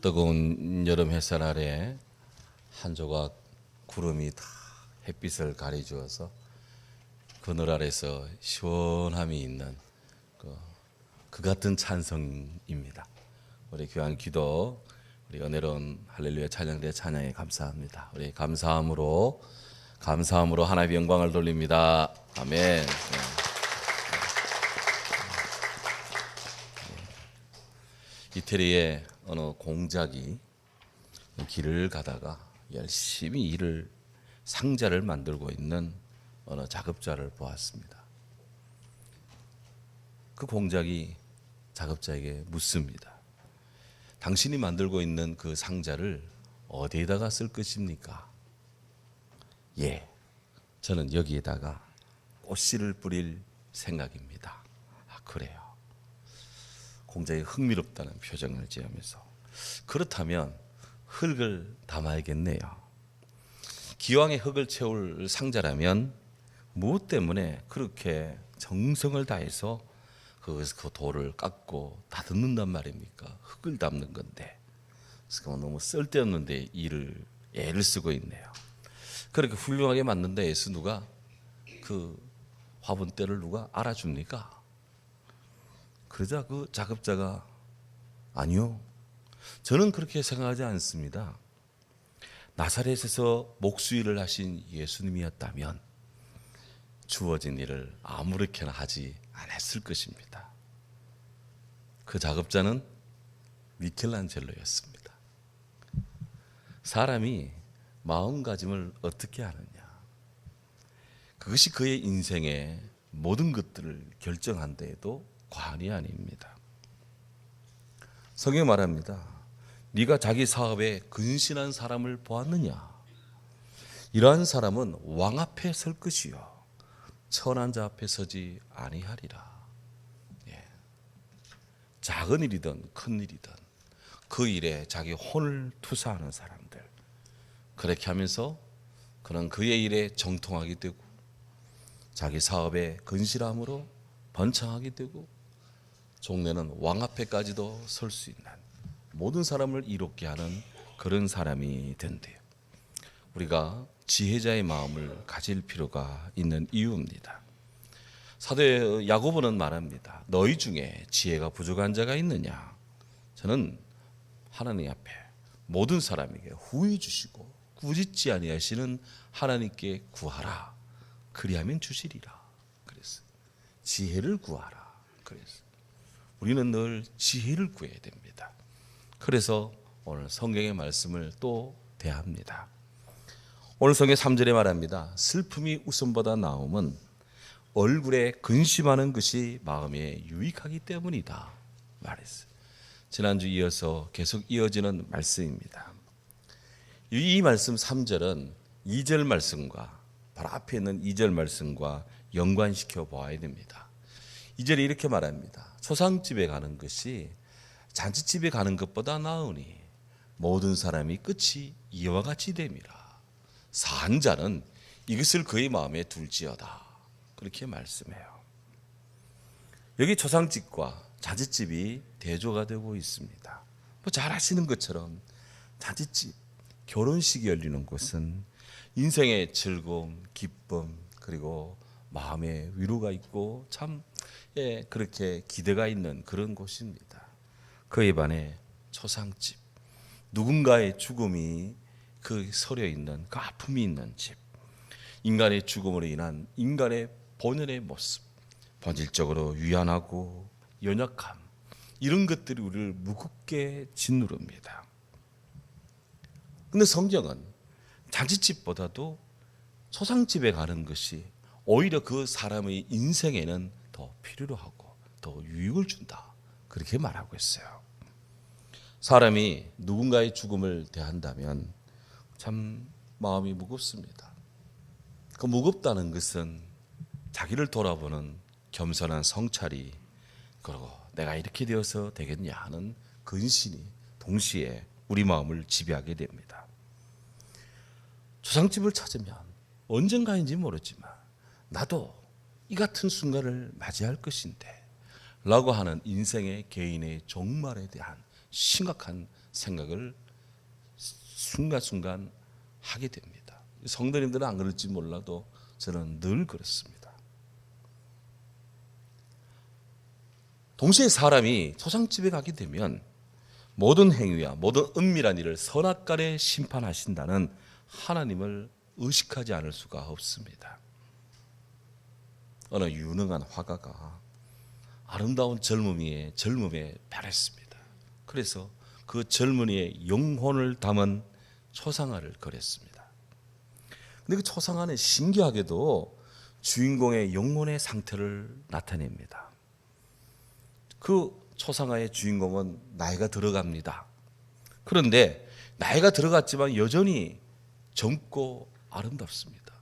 뜨거운 여름 햇살 아래 한 조각 구름이 다 햇빛을 가려주어서 그늘 아래서 시원함이 있는 그 같은 찬성입니다. 우리 귀한 기도, 우리 은혜로운 할렐루야 찬양대 찬양에 감사합니다. 우리 감사함으로 하나님의 영광을 돌립니다. 아멘. 이태리의 어느 공작이 길을 가다가 열심히 상자를 만들고 있는 어느 작업자를 보았습니다. 그 공작이 작업자에게 묻습니다. 당신이 만들고 있는 그 상자를 어디에다가 쓸 것입니까? 예, 저는 여기에다가 꽃씨를 뿌릴 생각입니다. 아, 그래요. 공작이 흥미롭다는 표정을 지으면서, 그렇다면 흙을 담아야겠네요. 기왕에 흙을 채울 상자라면 무엇 때문에 그렇게 정성을 다해서 그 돌을 깎고 다듬는단 말입니까? 흙을 담는 건데. 그래서 너무 쓸데없는데 애를 쓰고 있네요. 그렇게 훌륭하게 만든 데에서 누가 그 화분대를 누가 알아줍니까? 그러자 그 작업자가 아니요, 저는 그렇게 생각하지 않습니다. 나사렛에서 목수일을 하신 예수님이었다면 주어진 일을 아무렇게나 하지 않았을 것입니다. 그 작업자는 미켈란젤로였습니다. 사람이 마음가짐을 어떻게 하느냐, 그것이 그의 인생의 모든 것들을 결정한 데에도 과언이 아닙니다. 성경이 말합니다. 네가 자기 사업에 근신한 사람을 보았느냐? 이러한 사람은 왕 앞에 설 것이요 천한 자 앞에 서지 아니하리라. 작은 일이든 큰 일이든 그 일에 자기 혼을 투사하는 사람들, 그렇게 하면서 그는 그의 일에 정통하게 되고 자기 사업에 근실함으로 번창하게 되고 종래는 왕 앞에까지도 설 수 있는 모든 사람을 이롭게 하는 그런 사람이 된대요. 우리가 지혜자의 마음을 가질 필요가 있는 이유입니다. 사도 야고보는 말합니다. 너희 중에 지혜가 부족한 자가 있느냐? 저는 하나님 앞에 모든 사람에게 후히 주시고 꾸짖지 아니하시는 하나님께 구하라. 그리하면 주시리라. 그래서 지혜를 구하라. 그래서 우리는 늘 지혜를 구해야 됩니다. 그래서 오늘 성경의 말씀을 또 대합니다. 오늘 성경 3절에 말합니다. 슬픔이 웃음보다 나음은 얼굴에 근심하는 것이 마음에 유익하기 때문이다 말했어요. 지난주 이어서 계속 이어지는 말씀입니다. 이 말씀 3절은 2절 말씀과 바로 앞에 있는 2절 말씀과 연관시켜 보아야 됩니다. 2절에 이렇게 말합니다. 초상집에 가는 것이 잔치집에 가는 것보다 나으니 모든 사람이 끝이 이와 같이 됨이라. 산 자는 이것을 그의 마음에 둘지어다. 그렇게 말씀해요. 여기 초상집과 잔치집이 대조가 되고 있습니다. 잘 아시는 것처럼 잔치집, 결혼식이 열리는 곳은 인생의 즐거움, 기쁨, 그리고 마음의 위로가 있고 참 그렇게 기대가 있는 그런 곳입니다. 그에 반해 초상집, 누군가의 죽음이 그 서려 있는 그 아픔이 있는 집, 인간의 죽음으로 인한 인간의 본연의 모습, 본질적으로 유연하고 연약함, 이런 것들이 우리를 무겁게 짓누릅니다. 그런데 성경은 잔치집보다도 초상집에 가는 것이 오히려 그 사람의 인생에는 더 필요로 하고 더 유익을 준다, 그렇게 말하고 있어요. 사람이 누군가의 죽음을 대한다면 참 마음이 무겁습니다. 그 무겁다는 것은 자기를 돌아보는 겸손한 성찰이, 그리고 내가 이렇게 되어서 되겠냐 하는 근신이 동시에 우리 마음을 지배하게 됩니다. 초상집을 찾으면 언젠가인지 모르지만 나도 이 같은 순간을 맞이할 것인데 라고 하는 인생의 개인의 종말에 대한 심각한 생각을 순간순간 하게 됩니다. 성도님들은 안 그럴지 몰라도 저는 늘 그렇습니다. 동시에 사람이 초상집에 가게 되면 모든 행위와 모든 은밀한 일을 선악간에 심판하신다는 하나님을 의식하지 않을 수가 없습니다. 어느 유능한 화가가 아름다운 젊음에 반했습니다. 그래서 그 젊은이의 영혼을 담은 초상화를 그렸습니다. 근데 그 초상화는 신기하게도 주인공의 영혼의 상태를 나타냅니다. 그 초상화의 주인공은 나이가 들어갑니다. 그런데 나이가 들어갔지만 여전히 젊고 아름답습니다.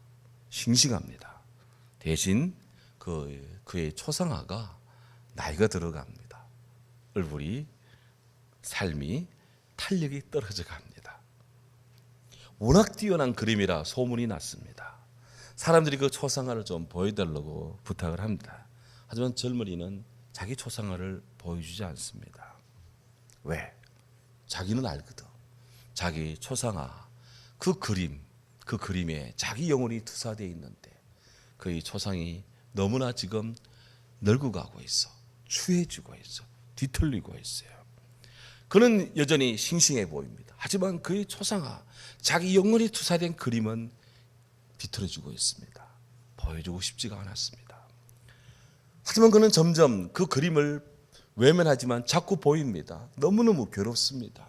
싱싱합니다. 대신 그의 초상화가 나이가 들어갑니다. 얼굴이 삶이 탄력이 떨어져 갑니다. 워낙 뛰어난 그림이라 소문이 났습니다. 사람들이 그 초상화를 좀 보여달라고 부탁을 합니다. 하지만 젊은이는 자기 초상화를 보여주지 않습니다. 왜? 자기는 알거든. 자기 초상화, 그 그림에 자기 영혼이 투사되어 있는데 그의 초상이 너무나 지금 늙어가고 있어. 추해지고 있어. 뒤틀리고 있어요. 그는 여전히 싱싱해 보입니다. 하지만 그의 초상화, 자기 영혼이 투사된 그림은 비틀어지고 있습니다. 보여주고 싶지가 않았습니다. 하지만 그는 점점 그 그림을 외면하지만 자꾸 보입니다. 너무너무 괴롭습니다.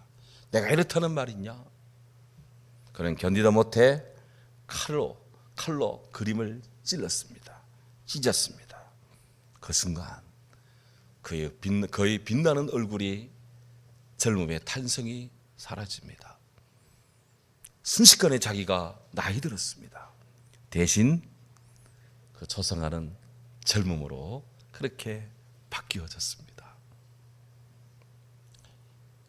내가 이렇다는 말이냐? 그는 견디다 못해 칼로 그림을 찔렀습니다. 찢었습니다. 그 순간 그의 거의 빛나는 얼굴이 젊음의 탄성이 사라집니다. 순식간에 자기가 나이 들었습니다. 대신 그 초상화는 젊음으로 그렇게 바뀌어졌습니다.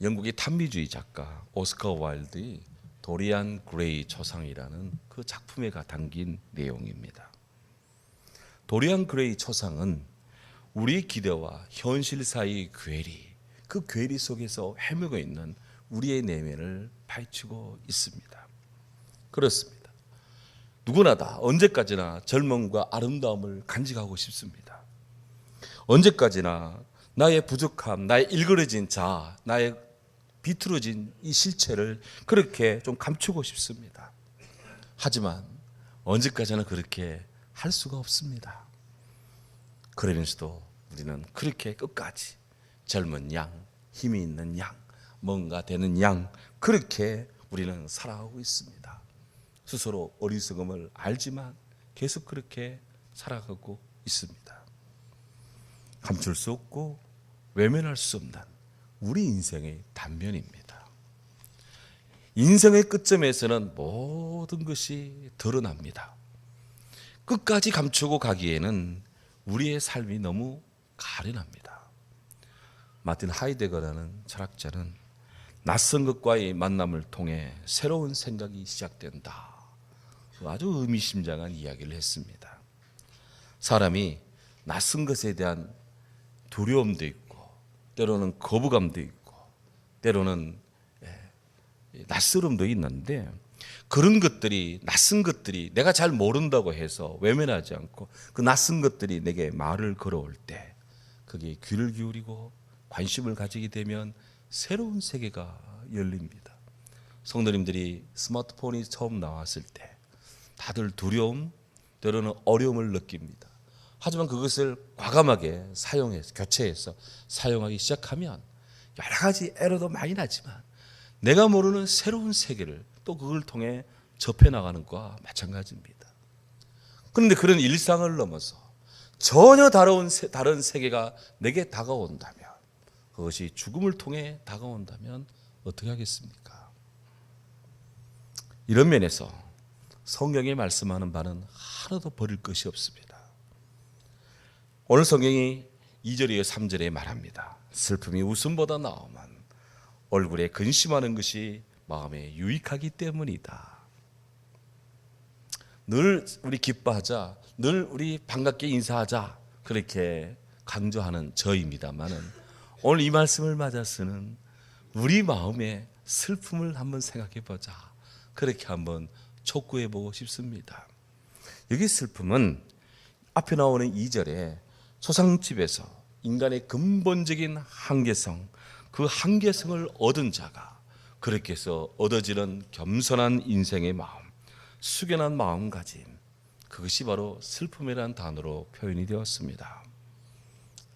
영국의 탄미주의 작가 오스카 와일드의 도리안 그레이 초상이라는 그 작품에 담긴 내용입니다. 도리안 그레이 초상은 우리 기대와 현실 사이의 괴리, 그 괴리 속에서 헤매고 있는 우리의 내면을 파헤치고 있습니다. 그렇습니다. 누구나 다 언제까지나 젊음과 아름다움을 간직하고 싶습니다. 언제까지나 나의 부족함, 나의 일그러진 자아, 나의 비틀어진 이 실체를 그렇게 좀 감추고 싶습니다. 하지만 언제까지나 그렇게 할 수가 없습니다. 그러면서도 우리는 그렇게 끝까지 젊은 양, 힘이 있는 양, 뭔가 되는 양, 그렇게 우리는 살아가고 있습니다. 스스로 어리석음을 알지만 계속 그렇게 살아가고 있습니다. 감출 수 없고 외면할 수 없는 우리 인생의 단면입니다. 인생의 끝점에서는 모든 것이 드러납니다. 끝까지 감추고 가기에는 우리의 삶이 너무 가련합니다. 마틴 하이데거라는 철학자는 낯선 것과의 만남을 통해 새로운 생각이 시작된다. 아주 의미심장한 이야기를 했습니다. 사람이 낯선 것에 대한 두려움도 있고 때로는 거부감도 있고 때로는 낯설음도 있는데 그런 것들이 낯선 것들이 내가 잘 모른다고 해서 외면하지 않고 그 낯선 것들이 내게 말을 걸어올 때 거기에 귀를 기울이고 관심을 가지게 되면 새로운 세계가 열립니다. 성도님들이 스마트폰이 처음 나왔을 때 다들 두려움 때로는 어려움을 느낍니다. 하지만 그것을 과감하게 사용해서 교체해서 사용하기 시작하면 여러 가지 에러도 많이 나지만 내가 모르는 새로운 세계를 또 그걸 통해 접해 나가는 것과 마찬가지입니다. 그런데 그런 일상을 넘어서 전혀 다른 세계가 내게 다가온다면 그것이 죽음을 통해 다가온다면 어떻게 하겠습니까? 이런 면에서 성경이 말씀하는 바는 하나도 버릴 것이 없습니다. 오늘 성경이 2절이어 3절에 말합니다. 슬픔이 웃음보다 나오면 얼굴에 근심하는 것이 마음에 유익하기 때문이다. 늘 우리 기뻐하자, 늘 우리 반갑게 인사하자 그렇게 강조하는 저입니다만은 오늘 이 말씀을 맞아서는 우리 마음의 슬픔을 한번 생각해 보자. 그렇게 한번 촉구해 보고 싶습니다. 여기 슬픔은 앞에 나오는 2절에 초상집에서 인간의 근본적인 한계성, 그 한계성을 얻은 자가 그렇게 해서 얻어지는 겸손한 인생의 마음, 숙연한 마음가짐, 그것이 바로 슬픔이라는 단어로 표현이 되었습니다.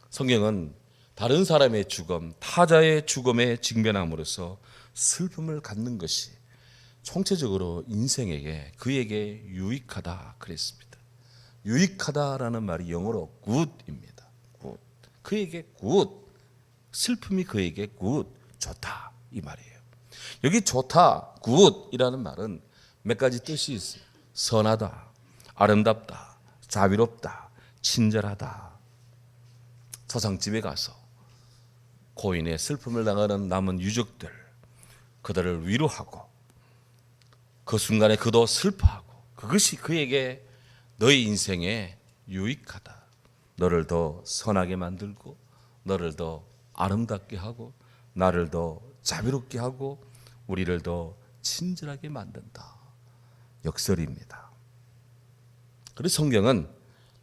성경은 다른 사람의 죽음, 타자의 죽음에 직면함으로써 슬픔을 갖는 것이 총체적으로 인생에게 그에게 유익하다 그랬습니다. 유익하다라는 말이 영어로 good입니다. good. 그에게 good. 슬픔이 그에게 good, 좋다 이 말이에요. 여기 좋다, good이라는 말은 몇 가지 뜻이 있어요. 선하다, 아름답다, 자비롭다, 친절하다. 초상집에 가서 고인의 슬픔을 당하는 남은 유족들, 그들을 위로하고 그 순간에 그도 슬퍼하고 그것이 그에게 너의 인생에 유익하다. 너를 더 선하게 만들고 너를 더 아름답게 하고 나를 더 자비롭게 하고 우리를 더 친절하게 만든다. 역설입니다. 그래서 성경은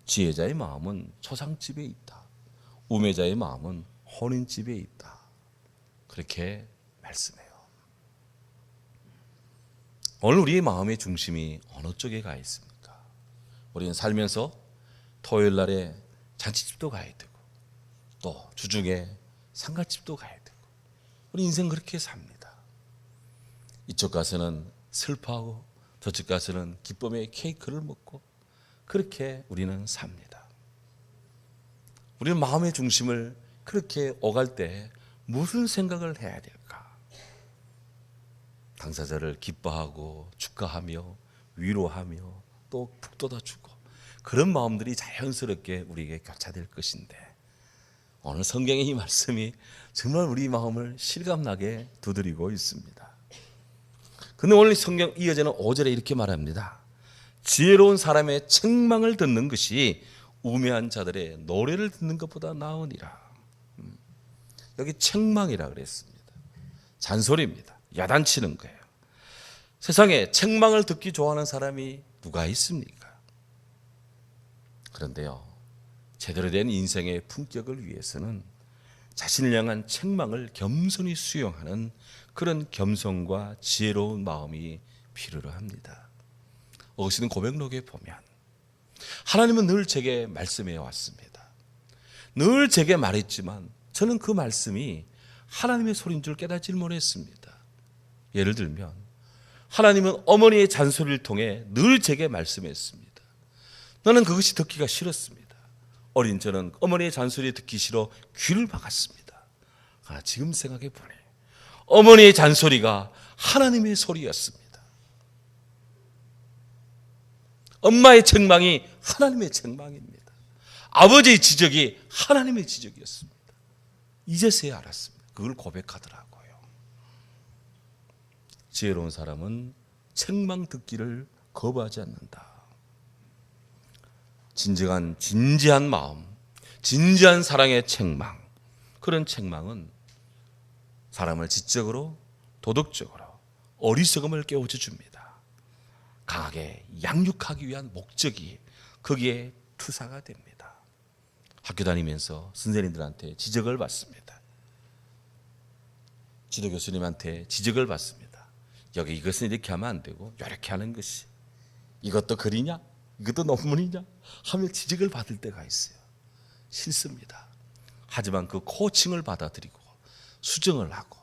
지혜자의 마음은 초상집에 있다. 우매자의 마음은 혼인집에 있다. 그렇게 말씀해요. 오늘 우리의 마음의 중심이 어느 쪽에 가 있습니까? 우리는 살면서 토요일 날에 잔치집도 가야 되고 또 주중에 상가집도 가야 되고 우리 인생 그렇게 삽니다. 이쪽 가서는 슬퍼하고 저쪽 가서는 기쁨의 케이크를 먹고 그렇게 우리는 삽니다. 우리는 마음의 중심을 그렇게 오갈 때 무슨 생각을 해야 될까? 당사자를 기뻐하고 축하하며 위로하며 또 북돋아주고 그런 마음들이 자연스럽게 우리에게 교차될 것인데 오늘 성경의 이 말씀이 정말 우리 마음을 실감나게 두드리고 있습니다. 근데 오늘 성경 이어지는 5절에 이렇게 말합니다. 지혜로운 사람의 책망을 듣는 것이 우매한 자들의 노래를 듣는 것보다 나으니라. 여기 책망이라 그랬습니다. 잔소리입니다. 야단치는 거예요. 세상에 책망을 듣기 좋아하는 사람이 누가 있습니까? 그런데요, 제대로 된 인생의 품격을 위해서는 자신을 향한 책망을 겸손히 수용하는 그런 겸손과 지혜로운 마음이 필요로 합니다. 어거스틴 고백록에 보면 하나님은 늘 제게 말씀해 왔습니다. 늘 제게 말했지만 저는 그 말씀이 하나님의 소리인 줄 깨닫지 못했습니다. 예를 들면 하나님은 어머니의 잔소리를 통해 늘 제게 말씀했습니다. 나는 그것이 듣기가 싫었습니다. 어린 저는 어머니의 잔소리 듣기 싫어 귀를 막았습니다. 그러나 지금 생각해 보니 어머니의 잔소리가 하나님의 소리였습니다. 엄마의 책망이 하나님의 책망입니다. 아버지의 지적이 하나님의 지적이었습니다. 이제서야 알았습니다. 그걸 고백하더라고요. 지혜로운 사람은 책망 듣기를 거부하지 않는다. 진지한 마음, 진지한 사랑의 책망, 그런 책망은 사람을 지적으로, 도덕적으로 어리석음을 깨우쳐 줍니다. 강하게 양육하기 위한 목적이 거기에 투사가 됩니다. 학교 다니면서 선생님들한테 지적을 받습니다. 지도 교수님한테 지적을 받습니다. 여기 이것은 이렇게 하면 안 되고 이렇게 하는 것이, 이것도 글이냐? 이것도 논문이냐? 하며 지적을 받을 때가 있어요. 싫습니다. 하지만 그 코칭을 받아들이고 수정을 하고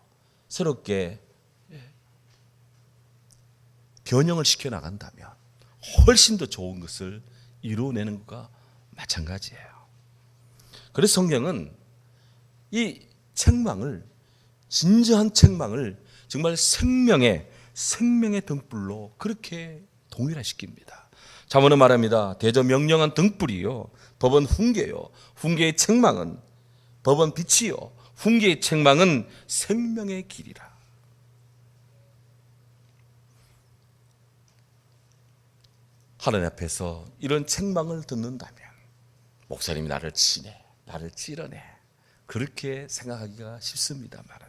새롭게 변형을 시켜나간다면 훨씬 더 좋은 것을 이루어내는 것과 마찬가지예요. 그래서 성경은 이 책망을, 진지한 책망을 정말 생명의 등불로 그렇게 동일화시킵니다. 잠언은 말합니다. 대저 명령한 등불이요, 법은 훈계요, 훈계의 책망은, 법은 빛이요, 훈계의 책망은 생명의 길이라. 하나님 앞에서 이런 책망을 듣는다면 목사님이 나를 치네, 나를 찌르네, 그렇게 생각하기가 쉽습니다만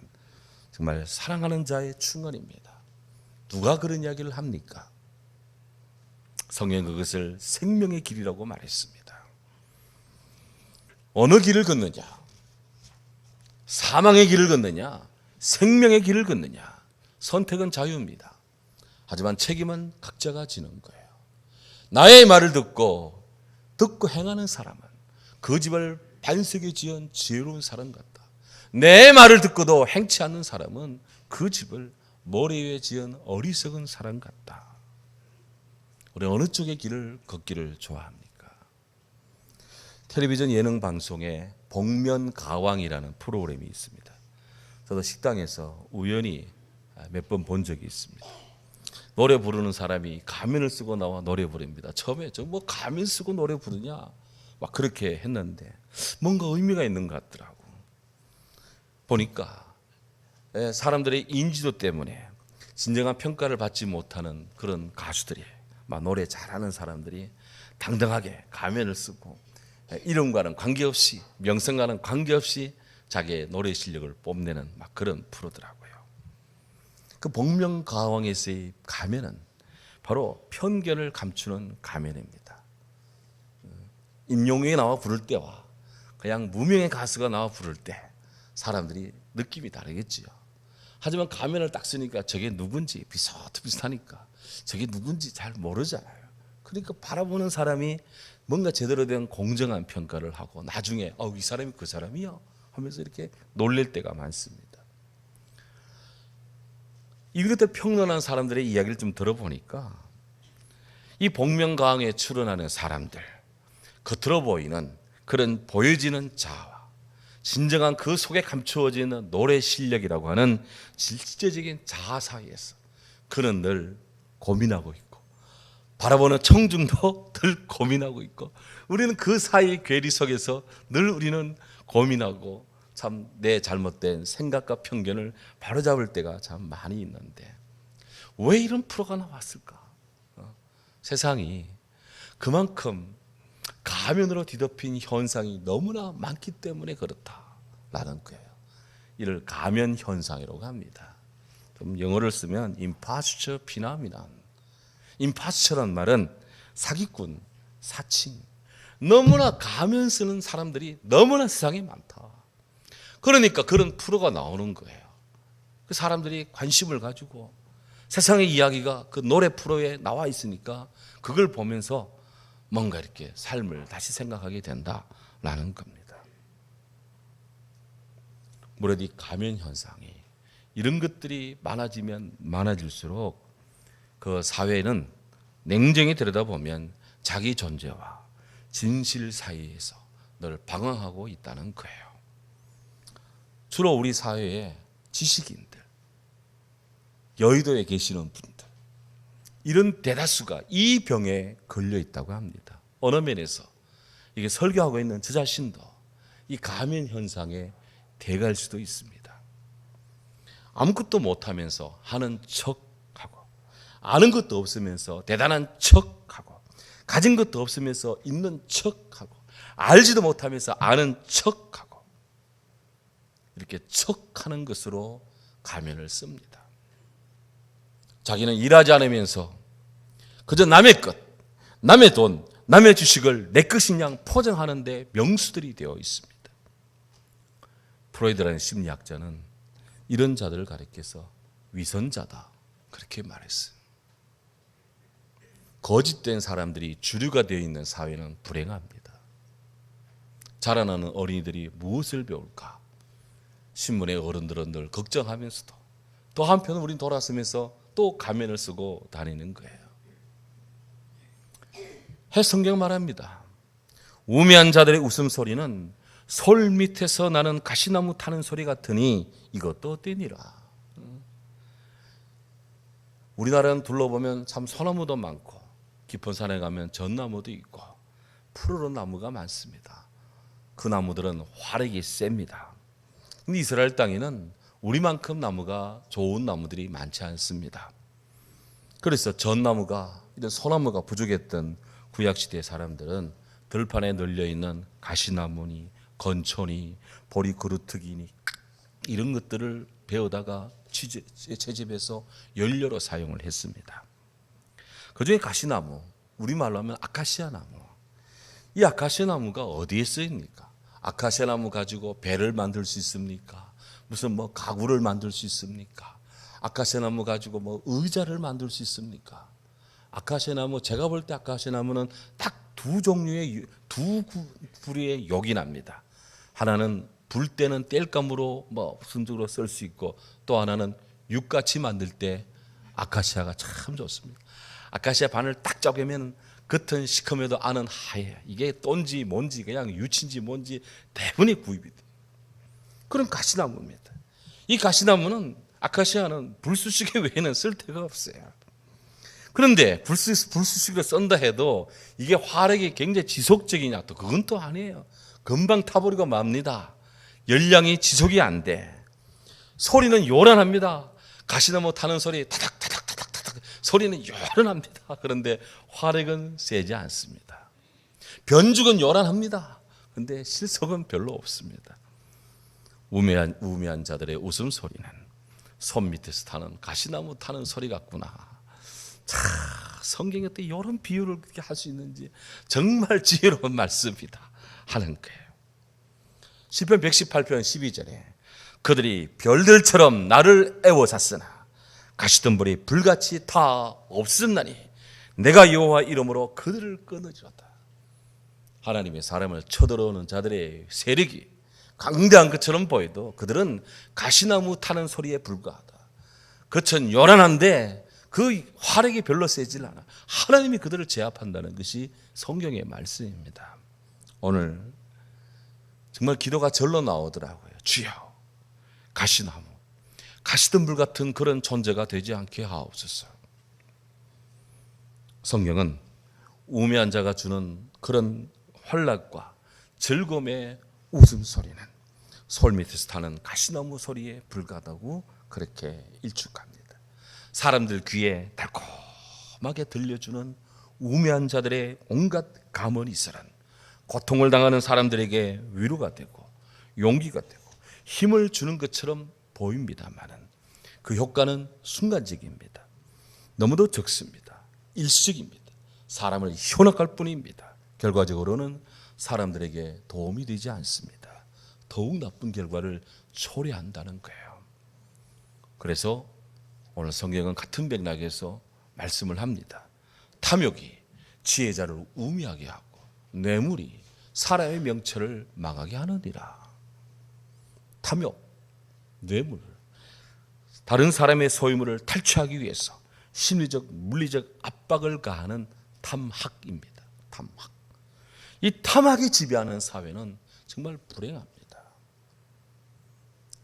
정말 사랑하는 자의 충언입니다. 누가 그런 이야기를 합니까? 성경은 그것을 생명의 길이라고 말했습니다. 어느 길을 걷느냐? 사망의 길을 걷느냐? 생명의 길을 걷느냐? 선택은 자유입니다. 하지만 책임은 각자가 지는 거예요. 나의 말을 듣고 행하는 사람은 그 집을 반석에 지은 지혜로운 사람 같다. 내 말을 듣고도 행치 않는 사람은 그 집을 모래 위에 지은 어리석은 사람 같다. 우리 어느 쪽의 길을 걷기를 좋아합니까? 텔레비전 예능 방송에 복면가왕이라는 프로그램이 있습니다. 저도 식당에서 우연히 몇 번 본 적이 있습니다. 노래 부르는 사람이 가면을 쓰고 나와 노래 부릅니다. 처음에 저 뭐 가면 쓰고 노래 부르냐 막 그렇게 했는데 뭔가 의미가 있는 것 같더라고. 보니까 사람들의 인지도 때문에 진정한 평가를 받지 못하는 그런 가수들이 막 노래 잘하는 사람들이 당당하게 가면을 쓰고 이름과는 관계없이 명성과는 관계없이 자기의 노래 실력을 뽐내는 막 그런 프로더라고요. 그 복면가왕에서의 가면은 바로 편견을 감추는 가면입니다. 임영웅이 나와 부를 때와 그냥 무명의 가수가 나와 부를 때 사람들이 느낌이 다르겠지요. 하지만 가면을 딱 쓰니까 저게 누군지 비슷하니까 저게 누군지 잘 모르잖아요. 그러니까 바라보는 사람이 뭔가 제대로 된 공정한 평가를 하고 나중에 이 사람이 그 사람이야 하면서 이렇게 놀랄 때가 많습니다. 이것들 평론한 사람들의 이야기를 좀 들어보니까 이 복면가왕에 출연하는 사람들, 겉으로 보이는 그런 보여지는 자아와 진정한 그 속에 감추어지는 노래 실력이라고 하는 실제적인 자아 사이에서 그는 늘 고민하고 있고 바라보는 청중도 늘 고민하고 있고 우리는 그 사이 괴리 속에서 늘 우리는 고민하고 참 내 잘못된 생각과 편견을 바로잡을 때가 참 많이 있는데 왜 이런 프로가 나왔을까? 세상이 그만큼 가면으로 뒤덮인 현상이 너무나 많기 때문에 그렇다라는 거예요. 이를 가면 현상이라고 합니다. 좀 영어를 쓰면 imposture phenomenon. imposture란 말은 사기꾼, 사칭. 너무나 가면 쓰는 사람들이 너무나 세상에 많다. 그러니까 그런 프로가 나오는 거예요. 그 사람들이 관심을 가지고 세상의 이야기가 그 노래 프로에 나와 있으니까 그걸 보면서 뭔가 이렇게 삶을 다시 생각하게 된다라는 겁니다. 무릇 이 가면 현상이 이런 것들이 많아지면 많아질수록 그 사회는 냉정히 들여다보면 자기 존재와 진실 사이에서 늘 방황하고 있다는 거예요. 주로 우리 사회에 지식인들, 여의도에 계시는 분들 이런 대다수가 이 병에 걸려 있다고 합니다. 어느 면에서 이게 설교하고 있는 저 자신도 이 가면 현상에 대갈 수도 있습니다. 아무것도 못하면서 하는 척하고 아는 것도 없으면서 대단한 척하고 가진 것도 없으면서 있는 척하고 알지도 못하면서 아는 척하고 이렇게 척하는 것으로 가면을 씁니다. 자기는 일하지 않으면서 그저 남의 것, 남의 돈, 남의 주식을 내 것인 양 포장하는 데 명수들이 되어 있습니다. 프로이드라는 심리학자는 이런 자들을 가리켜서 위선자다 그렇게 말했어요. 거짓된 사람들이 주류가 되어 있는 사회는 불행합니다. 자라나는 어린이들이 무엇을 배울까? 신문의 어른들은 늘 걱정하면서도 또 한편 우린 돌아서면서 또 가면을 쓰고 다니는 거예요. 성경 말합니다. 우매한 자들의 웃음소리는 솔 밑에서 나는 가시나무 타는 소리 같으니 이것도 어때니라. 우리나라는 둘러보면 참 소나무도 많고 깊은 산에 가면 전나무도 있고 푸르른 나무가 많습니다. 그 나무들은 화력이 셉니다. 근데 이스라엘 땅에는 우리만큼 나무가 좋은 나무들이 많지 않습니다. 그래서 전나무가 이런 소나무가 부족했던 구약시대 사람들은 들판에 널려있는 가시나무니 건초니 보리그루트기니 이런 것들을 베어다가 채집해서 연료로 사용을 했습니다. 그중에 가시나무, 우리말로 하면 아카시아 나무. 이 아카시아 나무가 어디에 쓰입니까? 아카시아 나무 가지고 배를 만들 수 있습니까? 무슨 뭐 가구를 만들 수 있습니까? 아카시아 나무 가지고 뭐 의자를 만들 수 있습니까? 아카시아 나무, 제가 볼 때 아카시아 나무는 딱 두 종류의, 두 부류의 욕이 납니다. 하나는 불 때는 땔감으로 뭐 순적으로 쓸 수 있고, 또 하나는 육같이 만들 때 아카시아가 참 좋습니다. 아카시아 반을 딱 쪼개면 겉은 시커매도 안은 하얘요. 이게 똠지 뭔지 그냥 유치인지 뭔지 대부분이 구입이 돼요. 그런 가시나무입니다. 이 가시나무는, 아카시아는 불쑤시개 외에는 쓸 데가 없어요. 그런데 불쑤시개를 썬다 해도 이게 화력이 굉장히 지속적이냐, 또 그건 또 아니에요. 금방 타버리고 맙니다. 열량이 지속이 안 돼. 소리는 요란합니다. 가시나무 타는 소리 타닥타닥타닥타닥 소리는 요란합니다. 그런데 화력은 세지 않습니다. 변죽은 요란합니다. 그런데 실속은 별로 없습니다. 우매한 자들의 웃음소리는 손 밑에서 타는 가시나무 타는 소리 같구나. 참, 성경에 어떻게 이런 비유를 그렇게 할 수 있는지 정말 지혜로운 말씀이다 하는 거예요. 시편 118편 12절에 그들이 별들처럼 나를 애워쌌으나 가시덤불이 불같이 다 없었나니 내가 여호와 이름으로 그들을 끊어주었다. 하나님의 사람을 쳐들어오는 자들의 세력이 강대한 것처럼 보여도 그들은 가시나무 타는 소리에 불과하다. 그것은 요란한데 그 화력이 별로 세질 않아. 하나님이 그들을 제압한다는 것이 성경의 말씀입니다. 오늘 정말 기도가 절로 나오더라고요. 주여, 가시나무, 가시덤불 같은 그런 존재가 되지 않게 하옵소서. 성경은 우매한 자가 주는 그런 환락과 즐거움의 웃음소리는 솔 밑에서 타는 가시나무 소리에 불과하다고 그렇게 일축합니다. 사람들 귀에 달콤하게 들려주는 우매한 자들의 온갖 가머니설은 고통을 당하는 사람들에게 위로가 되고 용기가 되고 힘을 주는 것처럼 보입니다만은 그 효과는 순간적입니다. 너무도 적습니다. 일시적입니다. 사람을 현혹할 뿐입니다. 결과적으로는 사람들에게 도움이 되지 않습니다. 더욱 나쁜 결과를 초래한다는 거예요. 그래서 오늘 성경은 같은 맥락에서 말씀을 합니다. 탐욕이 지혜자를 우매하게 하고 뇌물이 사람의 명철을 망하게 하느니라. 탐욕, 뇌물, 다른 사람의 소유물을 탈취하기 위해서 심리적, 물리적 압박을 가하는 탐학입니다. 탐학. 이 탐학이 지배하는 사회는 정말 불행합니다.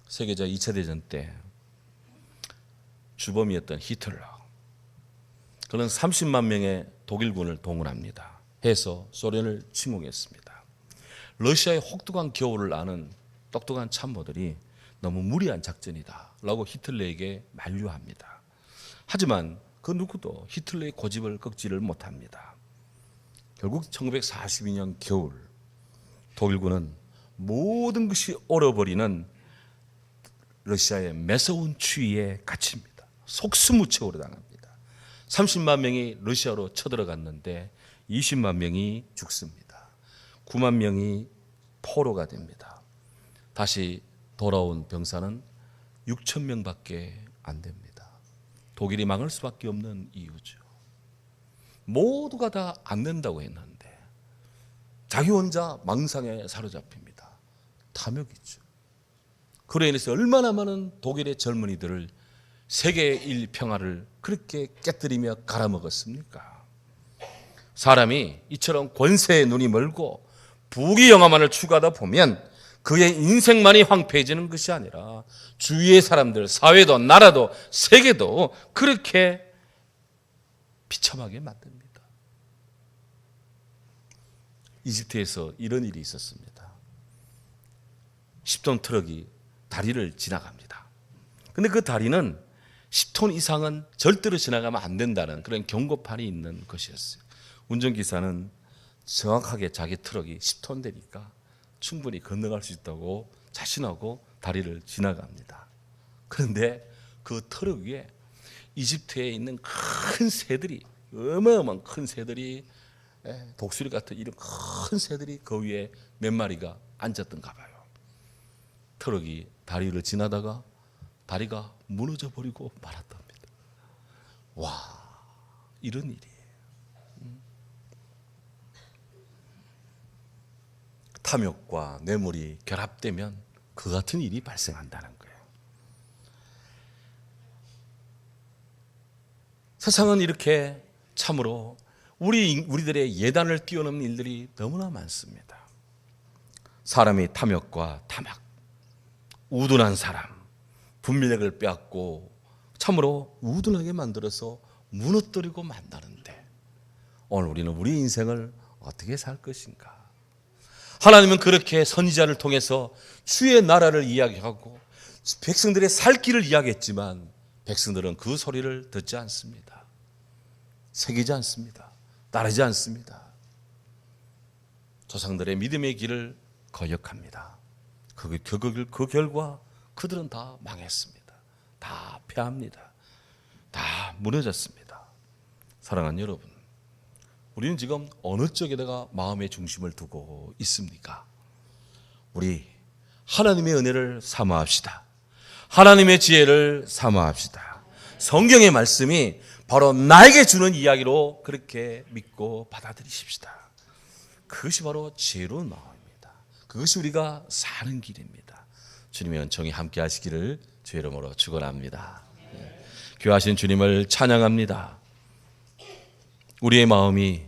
세계적 2차 대전 때 주범이었던 히틀러, 그는 30만 명의 독일군을 동원합니다. 해서 소련을 침공했습니다. 러시아의 혹독한 겨울을 아는 똑똑한 참모들이 너무 무리한 작전이다 라고 히틀러에게 만류합니다. 하지만 그 누구도 히틀러의 고집을 꺾지를 못합니다. 결국 1942년 겨울 독일군은 모든 것이 얼어버리는 러시아의 매서운 추위에 갇힙니다. 속수무책으로 당합니다. 30만 명이 러시아로 쳐들어갔는데 20만 명이 죽습니다. 9만 명이 포로가 됩니다. 다시 돌아온 병사는 6천 명밖에 안 됩니다. 독일이 망할 수밖에 없는 이유죠. 모두가 다 안 된다고 했는데 자기 혼자 망상에 사로잡힙니다. 탐욕이죠. 그로 인해서 얼마나 많은 독일의 젊은이들을 세계 일평화를 그렇게 깨뜨리며 갈아먹었습니까? 사람이 이처럼 권세에 눈이 멀고 부귀 영화만을 추구하다 보면 그의 인생만이 황폐해지는 것이 아니라 주위의 사람들, 사회도 나라도 세계도 그렇게 비참하게 만듭니다. 이집트에서 이런 일이 있었습니다. 10톤 트럭이 다리를 지나갑니다. 근데 그 다리는 10톤 이상은 절대로 지나가면 안 된다는 그런 경고판이 있는 것이었어요. 운전기사는 정확하게 자기 트럭이 10톤 되니까 충분히 건너갈 수 있다고 자신하고 다리를 지나갑니다. 그런데 그 트럭 위에 이집트에 있는 큰 새들이, 어마어마한 큰 새들이, 독수리 같은 이런 큰 새들이 그 위에 몇 마리가 앉았던가 봐요. 트럭이 다리를 지나다가 다리가 무너져 버리고 말았답니다. 와, 이런 일이에요. 탐욕과 뇌물이 결합되면 그 같은 일이 발생한다는 거예요. 세상은 이렇게 참으로 우리들의 예단을 뛰어넘는 일들이 너무나 많습니다. 사람이 탐욕과 탐악, 우둔한 사람, 분별력을 빼앗고 참으로 우둔하게 만들어서 무너뜨리고 만다는데, 오늘 우리는 우리 인생을 어떻게 살 것인가? 하나님은 그렇게 선지자를 통해서 주의 나라를 이야기하고 백성들의 살 길을 이야기했지만 백성들은 그 소리를 듣지 않습니다. 새기지 않습니다. 따르지 않습니다. 조상들의 믿음의 길을 거역합니다. 그 결과 그들은 다 망했습니다. 다 패합니다. 다 무너졌습니다. 사랑하는 여러분, 우리는 지금 어느 쪽에다가 마음의 중심을 두고 있습니까? 우리 하나님의 은혜를 사모합시다. 하나님의 지혜를 사모합시다. 성경의 말씀이 바로 나에게 주는 이야기로 그렇게 믿고 받아들이십시다. 그것이 바로 지혜로운 마음입니다. 그것이 우리가 사는 길입니다. 주님의 은총이 함께 하시기를 주의 이름으로 축원합니다. 귀하신 주님을 찬양합니다. 우리의 마음이